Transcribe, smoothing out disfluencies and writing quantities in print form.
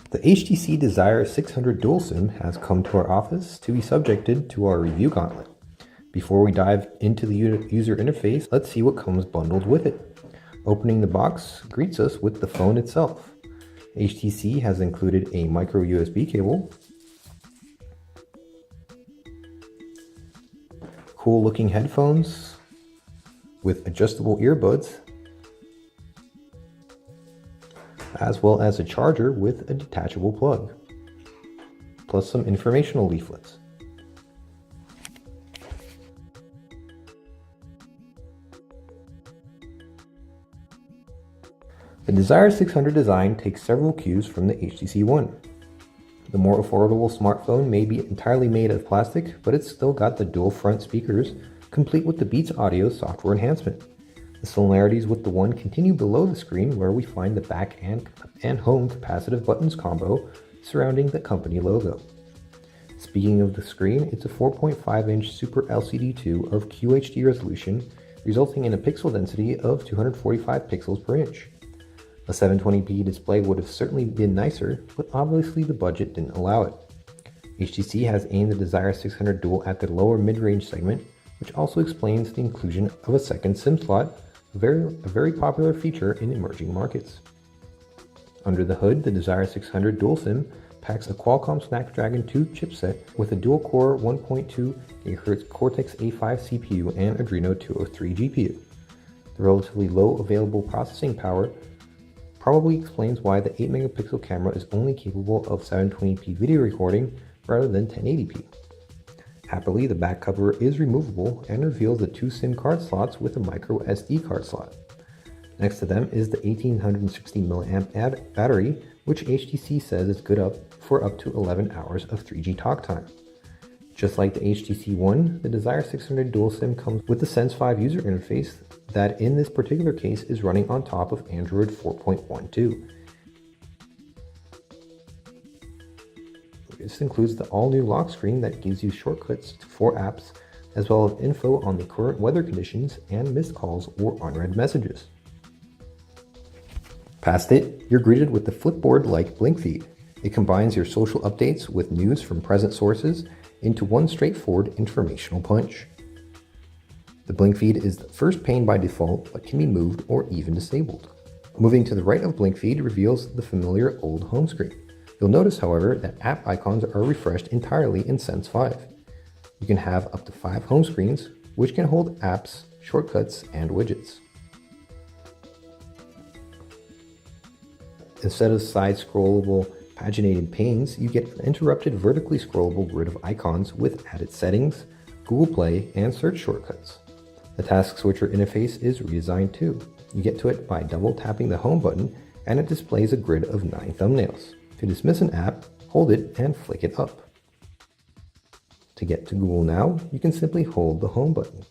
The HTC Desire 600 dual SIM has come to our office to be subjected to our review gauntlet. Before we dive into the user interface, let's see what comes bundled with it. Opening the box greets us with the phone itself. HTC has included a micro USB cable, cool looking headphones with adjustable earbuds, as well as a charger with a detachable plug, plus some informational leaflets. The Desire 600 design takes several cues from the HTC One. The more affordable smartphone may be entirely made of plastic, but it's still got the dual front speakers, complete with the Beats Audio software enhancement. The similarities with the One continue below the screen, where we find the back and home capacitive buttons combo surrounding the company logo. Speaking of the screen, it's a 4.5-inch Super LCD2 of QHD resolution, resulting in a pixel density of 245 pixels per inch. A 720p display would have certainly been nicer, but obviously the budget didn't allow it. HTC has aimed the Desire 600 Dual at the lower mid-range segment, which also explains the inclusion of a second SIM slot, a very popular feature in emerging markets. Under the hood, the Desire 600 Dual SIM packs a Qualcomm Snapdragon 2 chipset with a dual-core 1.2 GHz Cortex-A5 CPU and Adreno 203 GPU. The relatively low available processing power probably explains why the 8-megapixel camera is only capable of 720p video recording rather than 1080p. Happily, the back cover is removable and reveals the 2 SIM card slots with a micro SD card slot. Next to them is the 1860 mAh battery, which HTC says is good for up to 11 hours of 3G talk time. Just like the HTC One, the Desire 600 Dual SIM comes with the Sense 5 user interface that in this particular case is running on top of Android 4.12. This includes the all-new lock screen that gives you shortcuts to 4 apps, as well as info on the current weather conditions and missed calls or unread messages. Past it, you're greeted with the Flipboard-like Blink feed. It combines your social updates with news from present sources into one straightforward informational punch. The Blink feed is the first pane by default, but can be moved or even disabled. Moving to the right of Blink feed reveals the familiar old home screen. You'll notice, however, that app icons are refreshed entirely in Sense 5. You can have up to 5 home screens, which can hold apps, shortcuts, and widgets. Instead of side-scrollable paginated panes, you get an interrupted vertically scrollable grid of icons with added settings, Google Play, and search shortcuts. The task switcher interface is redesigned too. You get to it by double tapping the home button and it displays a grid of 9 thumbnails. To dismiss an app, hold it and flick it up. To get to Google Now, you can simply hold the home button.